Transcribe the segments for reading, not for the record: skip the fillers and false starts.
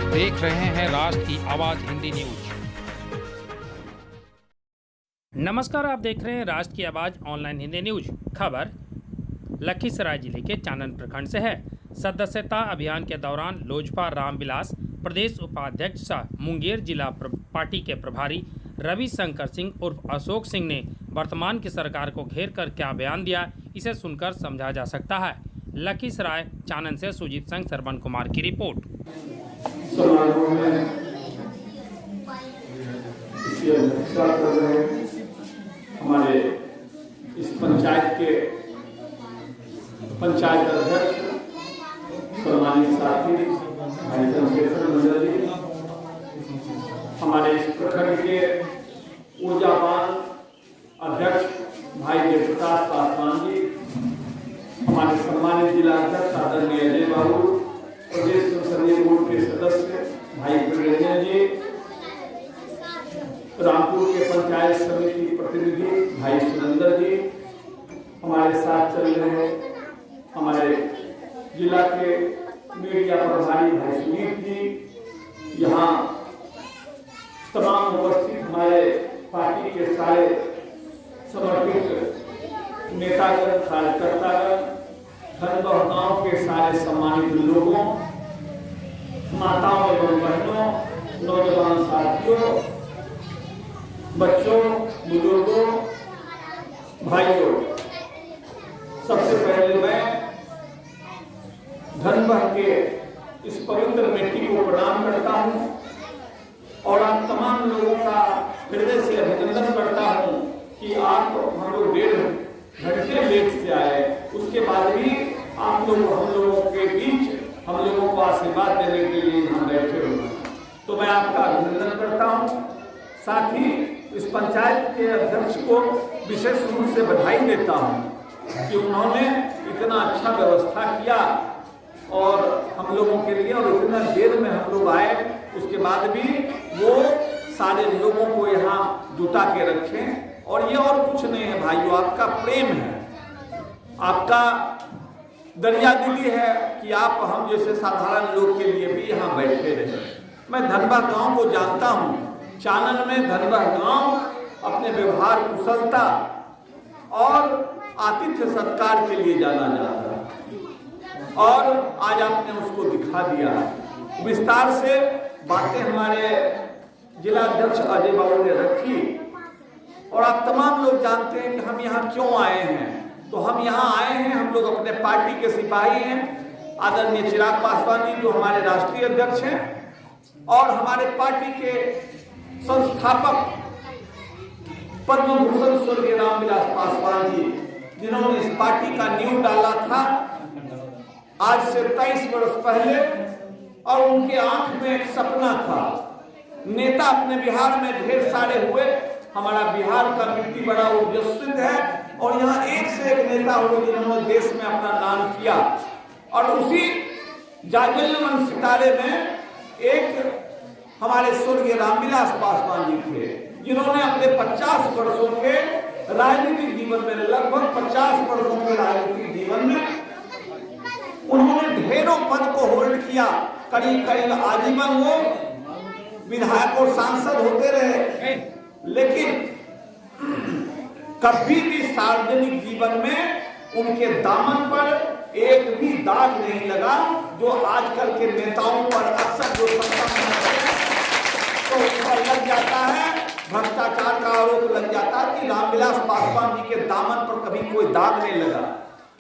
आप देख रहे हैं राष्ट्र की आवाज हिंदी न्यूज। नमस्कार, आप देख रहे हैं राष्ट्र की आवाज ऑनलाइन हिंदी न्यूज। खबर लखीसराय जिले के चानन प्रखंड से है। सदस्यता अभियान के दौरान लोजपा रामविलास प्रदेश उपाध्यक्ष सह मुंगेर जिला पार्टी के प्रभारी रविशंकर सिंह उर्फ अशोक सिंह ने वर्तमान की सरकार को घेर कर क्या बयान दिया, इसे सुनकर समझा जा सकता है। लखीसराय चानन से सुजीत संघ सरवन कुमार की रिपोर्ट। समारोह में इसकी अध्यक्षता कर रहे हमारे इस पंचायत के पंचायत अध्यक्ष सम्मानित साथी भाई चंद्रशेखर मंडल जी, हमारे इस प्रखंड के ऊर्जावान अध्यक्ष भाई जयप्रकाश पासवान जी, हमारे सम्मानित जिला अध्यक्ष आदरणीय अजय बाबू, प्रदेश संसदीय बोर्ड के सदस्य भाई प्रियंजन जी, रामपुर के पंचायत समिति प्रतिनिधि भाई सुरेंद्र जी, हमारे साथ चल रहे हमारे जिला के मीडिया प्रभारी भाई सुनीत जी, यहाँ तमाम उपस्थित हमारे पार्टी के सारे समर्पित नेतागण, कार्यकर्तागण, धनबह गांव के सारे सम्मानित लोगों, माताओं एवं बहनों, नौजवान साथियों, बच्चों, बुजुर्गों, भाइयों, सबसे पहले मैं धनबह के इस पवित्र मिट्टी को प्रणाम करता हूं और आप तमाम लोगों का हृदय से अभिनंदन करता हूं कि आप हम लोग 1.5 घंटे लेट से आए, उसके बाद भी आप लोग हम लोगों के बीच हम लोगों को आशीर्वाद देने के लिए यहाँ बैठे हुए, तो मैं आपका अभिनंदन करता हूँ। साथ ही इस पंचायत के अध्यक्ष को विशेष रूप से बधाई देता हूँ कि उन्होंने इतना अच्छा व्यवस्था किया और हम लोगों के लिए, और इतना देर में हम लोग आए, उसके बाद भी वो सारे लोगों को यहाँ जुटा के रखें। और ये और कुछ नहीं है भाइयों, आपका प्रेम है, आपका दरिया दिली है कि आप हम जैसे साधारण लोग के लिए भी यहाँ बैठे रहे। मैं धनबह गांव को जानता हूँ। चानन में धनबह गांव अपने व्यवहार कुशलता और आतिथ्य सत्कार के लिए जाना जाता है और आज आपने उसको दिखा दिया। विस्तार से बातें हमारे जिला अध्यक्ष अजय बाबू ने रखी और आप तमाम लोग जानते हैं कि हम यहाँ क्यों आए हैं। तो हम यहाँ आए हैं, हम लोग अपने पार्टी के सिपाही हैं। आदरणीय चिराग पासवान जी जो हमारे राष्ट्रीय अध्यक्ष हैं और हमारे पार्टी के संस्थापक पद्म भूषण स्वर्गीय रामविलास पासवान जी, जिन्होंने इस पार्टी का नींव डाला था आज से 23 वर्ष पहले, और उनके आंख में एक सपना था। नेता अपने बिहार में ढेर सारे हुए, हमारा बिहार का मिट्टी बड़ा ओजस्वी है और यहाँ एक से एक नेता हुए जिन्होंने देश में अपना नाम किया। और उसी जाज्वल्यमान सितारे में एक हमारे स्वर्गीय रामविलास पासवान जी थे, जिन्होंने अपने 50 वर्षों के राजनीतिक जीवन में, लगभग 50 वर्षों के राजनीतिक जीवन में उन्होंने ढेरों पद को होल्ड किया। करीब करीब आजीवन वो विधायक और सांसद होते रहे, लेकिन कभी भी सार्वजनिक जीवन में उनके दामन पर एक भी दाग नहीं लगा, जो आजकल के नेताओं पर अक्सर जो तो उस पर लग जाता है, भ्रष्टाचार का आरोप लग जाता है कि रामविलास पासवान जी के दामन पर कभी कोई दाग नहीं लगा।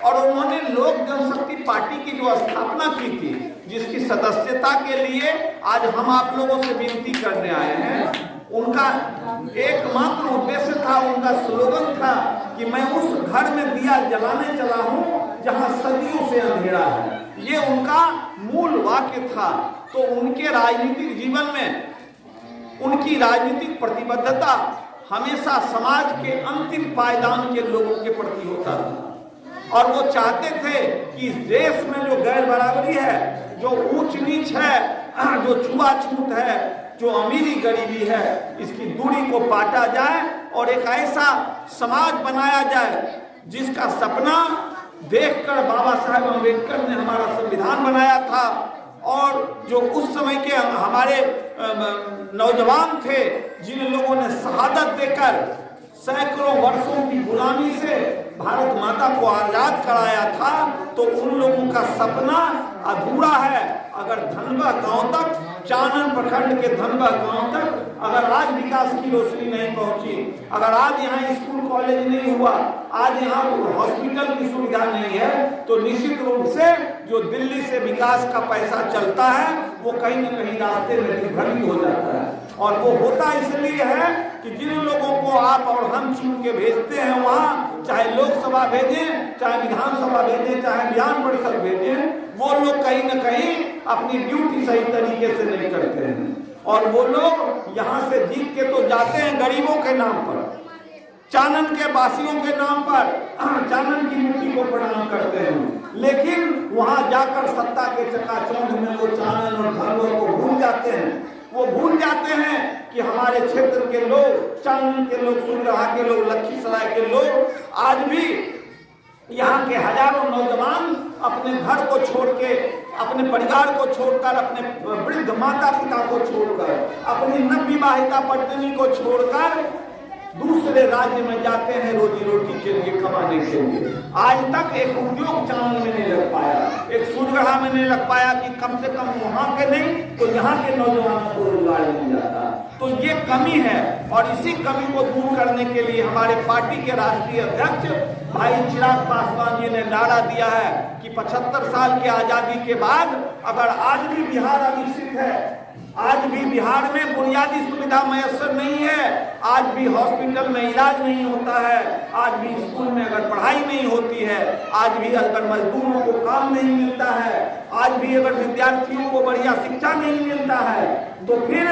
और उन्होंने लोक जनशक्ति पार्टी की जो स्थापना की थी, जिसकी सदस्यता के लिए आज हम आप लोगों से विनती करने आए हैं, उनका एकमात्र उद्देश्य था, उनका स्लोगन था कि मैं उस घर में दिया जलाने चला हूं जहां सदियों से अंधेरा है। ये उनका मूल वाक्य था। तो उनके राजनीतिक जीवन में उनकी राजनीतिक प्रतिबद्धता हमेशा समाज के अंतिम पायदान के लोगों के प्रति होता था और वो चाहते थे कि इस देश में जो गैर बराबरी है, जो ऊंच नीच है, जो छुआछूत है, जो अमीरी गरीबी है, इसकी दूरी को पाटा जाए और एक ऐसा समाज बनाया जाए जिसका सपना देखकर बाबा साहेब अम्बेडकर ने हमारा संविधान बनाया था और जो उस समय के हमारे नौजवान थे, जिन लोगों ने शहादत देकर सैकड़ों वर्षों की गुलामी से भारत माता को आजाद कराया था, तो उन लोगों का सपना अधूरा है। अगर धनबा गांव तक, चानन प्रखंड के धनबा गांव तक अगर आज विकास की रोशनी नहीं पहुंची, अगर आज यहाँ स्कूल कॉलेज नहीं हुआ, आज यहाँ हॉस्पिटल की सुविधा नहीं है, तो निश्चित रूप से जो दिल्ली से विकास का पैसा चलता है वो कहीं न कहीं रास्ते में विभ्रमित हो जाता है। और वो होता इसलिए है कि जिन लोगों को आप और हम चुन के भेजते हैं वहाँ, चाहे लोकसभा भेजें, चाहे विधानसभा भेजें, चाहे विधान परिषद भेजें, वो लोग कहीं न कहीं अपनी ड्यूटी सही तरीके से नहीं करते हैं। और वो लोग यहाँ से जीत के तो जाते हैं गरीबों के नाम पर, चानन के वासियों के नाम पर, चानन की मिट्टी को प्रणाम करते हैं, लेकिन वहां जाकर सत्ता के चकाचौंध में वो चानन और धर्मों को भूल जाते हैं। वो भूल जाते हैं कि हमारे क्षेत्र के लोग, चानन के लोग, सुरगढ़ा के लोग, लखीसराय के लोग आज भी यहाँ के हजारों नौजवान अपने घर को छोड़ के, अपने परिवार को छोड़कर, अपने वृद्ध माता पिता को छोड़कर, अपनी नवविवाहिता पत्नी को छोड़कर दूसरे राज्य में जाते हैं रोजी रोटी के लिए, कमाने के लिए। आज तक एक उद्योग चानन में नहीं लग पाया, एक सुरगढ़ा में नहीं लग पाया कि कम से कम वहां के नहीं तो यहाँ के नौजवानों को रोजगार मिल जाता। तो ये कमी है, और इसी कमी को दूर करने के लिए हमारे पार्टी के राष्ट्रीय अध्यक्ष भाई चिराग पासवान जी ने नारा दिया है कि 75 साल की आजादी के बाद अगर आज भी बिहार अविकसित है, आज भी बिहार में बुनियादी सुविधा मैसर नहीं है, आज भी हॉस्पिटल में इलाज नहीं होता है, आज भी स्कूल में अगर पढ़ाई नहीं होती है, आज भी अगर मजदूरों को काम नहीं मिलता है, आज भी अगर विद्यार्थियों को बढ़िया शिक्षा नहीं मिलता है, तो फिर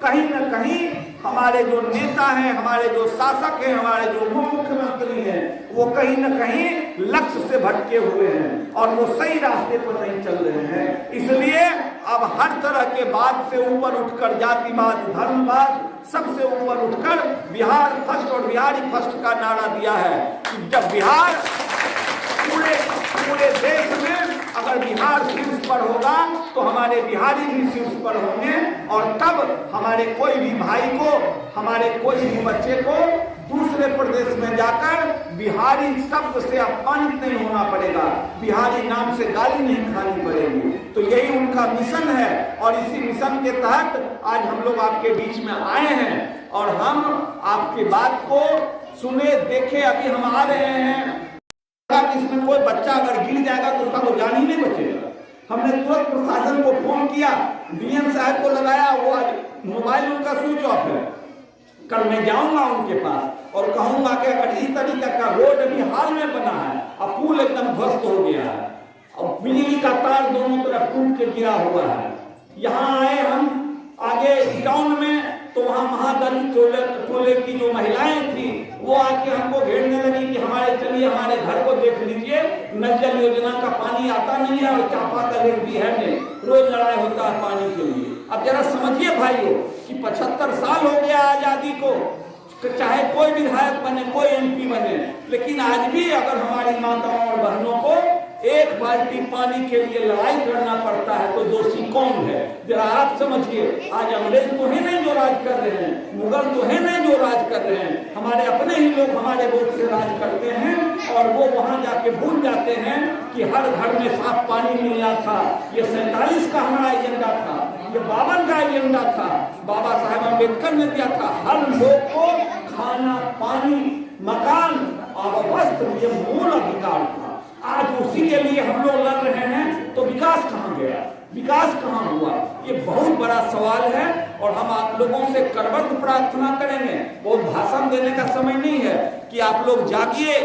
कहीं न कहीं हमारे जो नेता हैं, हमारे जो शासक हैं, हमारे जो मुख्यमंत्री हैं, वो कहीं न कहीं लक्ष्य से भटके हुए हैं और वो सही रास्ते पर नहीं चल रहे हैं। इसलिए अब हर तरह के बात से ऊपर उठकर, जातिवाद, धर्मवाद, सबसे ऊपर उठकर बिहार फर्स्ट और बिहारी फर्स्ट का नारा दिया है कि जब बिहार पूरे देश में अगर बिहार शीर्ष पर होगा तो हमारे बिहारी भी शीर्ष पर होंगे, और तब हमारे कोई भी भाई को, हमारे कोई भी बच्चे को दूसरे प्रदेश में जाकर बिहारी शब्द से अपमानित नहीं होना पड़ेगा, बिहारी नाम से गाली नहीं खानी पड़ेगी। तो यही उनका मिशन है, और इसी मिशन के तहत आज हम लोग आपके बीच में आए हैं, और हम आपकी बात को सुने, देखे। अभी हम आ रहे हैं, इसमें कोई बच्चा अगर गिर जाएगा तो उसका तो जान ही नहीं बचेगा। हमने तुरंत प्रशासन को फोन किया, डीएम साहब को लगाया, वो मोबाइल उनका स्विच ऑफ है। कल मैं जाऊंगा उनके पास और कहूंगा कि अगर इस तरीके का रोड अभी हाल में बना है, अब पुल एकदम ध्वस्त हो गया है और बिजली का तार दोनों तरफ टूट के गिरा हुआ है। यहाँ आए हम आगे टाउन में, तो वहाँ महादलित टोले की जो महिलाएं थी वो आके हमको घेरने लगी कि चलिए हमारे घर को देख लीजिए, नल जल योजना का पानी आता नहीं है और चापाकल भी है नहीं, रोज लड़ाई होता है पानी के लिए। अब जरा समझिए भाइयों कि 75 साल हो गया आजादी को, चाहे कोई विधायक बने, कोई एमपी बने, लेकिन आज भी अगर हमारी माताओं और बहनों को एक बाल्टी पानी के लिए लड़ाई करना पड़ता है तो दोषी कौन है? जरा आप समझिए। आज अंग्रेज तो है नहीं जो राज कर रहे हैं, मुगल तो है नहीं जो राज कर रहे हैं, हमारे अपने ही लोग हमारे वोट से राज करते हैं, और वो वहां जाके भूल जाते हैं कि हर घर में साफ पानी मिलना था। ये 47 का हमारा एजेंडा था, ये 52 का एजेंडा था, बाबा साहेब अम्बेडकर ने दिया था। हर लोग को खाना, पानी, मकान और वस्त्र ये मूल अधिकार था। आज उसी के लिए हम लोग लड़ रहे हैं, तो विकास कहाँ गया, विकास कहाँ हुआ? ये बहुत बड़ा सवाल है, और हम आप लोगों से करबद्ध प्रार्थना करेंगे। बहुत भाषण देने का समय नहीं है कि आप लोग जागिए।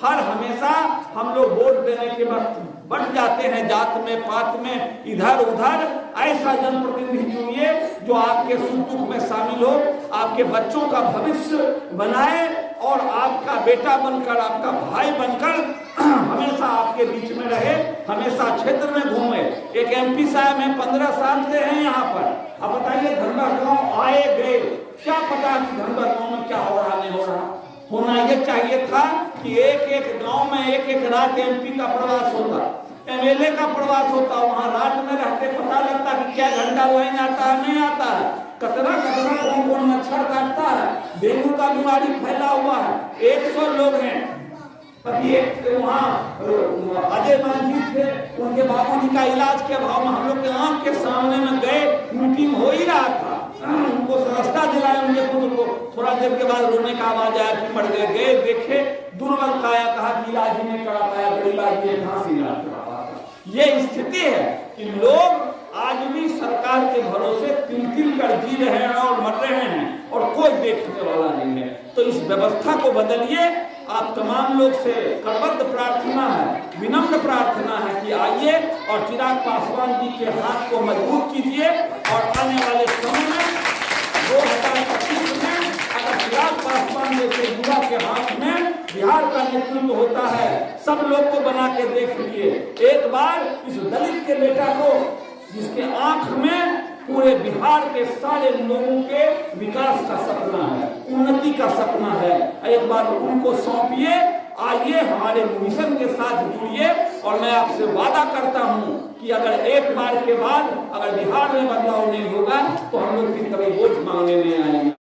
हर हमेशा हम लोग वोट देने के बाद बढ़ जाते हैं जात में, पात में, इधर उधर। ऐसा जनप्रतिनिधि चुनिए जो आपके सुख दुख में शामिल हो, आपके बच्चों का भविष्य बनाए, और आपका बेटा बनकर, आपका भाई बनकर हमेशा आपके बीच में रहे, हमेशा क्षेत्र में घूमे। एक एमपी साहब हैं, 15 साल से हैं यहाँ पर। अब बताइए, धनबा गांव आए गए, क्या पता कि धनबा गांव में क्या हो रहा नहीं हो रहा। होना ये चाहिए था कि एक एक गांव में एक एक रात एमपी का प्रवास होता, एमएलए का प्रवास होता, वहां रात में रहते पता लगता खंडा लाइन आता है, नहीं आता है, कतरा कतरा कौन कौन मच्छर काटता है, डेंगू का बीमारी फैला हुआ है। 100 लोग हैं। अभी एक वहाँ अजय मान जी थे, उनके बाबूजी का इलाज के अभाव में हम लोग के आंख के सामने में गए, मीटिंग हो ही रहा था, उनको रास्ता दिलाया उनके पुत्र को। थोड़ा देर के बाद रोने का आवाज आया कि मर गए। गए देखे दुर्बल काया, कहा कि इलाज ही नहीं करा पाया, गरीब आदमी कहाँ से इलाज करा पाता। ये स्थिति है कि लोग आज भी सरकार के भरोसे तिल कर जी रहे हैं और मर रहे हैं और कोई देखने वाला नहीं है। तो इस व्यवस्था को बदलिए। आप तमाम लोग से करबद्ध प्रार्थना है, विनम्र प्रार्थना है कि आइए और चिराग पासवान जी के हाथ को मजबूत कीजिए। और आने वाले समय में 2025 में अगर चिराग पासवान जैसे युवा के हाथ में बिहार का नेतृत्व होता है, सब लोग को बना के देख लिए। एक बार इस दलित के बेटा को, जिसके आंख में पूरे बिहार के सारे लोगों के विकास का सपना है, उन्नति का सपना है, एक बार उनको सौंपिए। आइए हमारे मिशन के साथ जुड़िए। और मैं आपसे वादा करता हूं कि अगर एक बार के बाद अगर बिहार में बदलाव नहीं होगा तो हम लोग फिर कभी वोट मांगने नहीं आएंगे।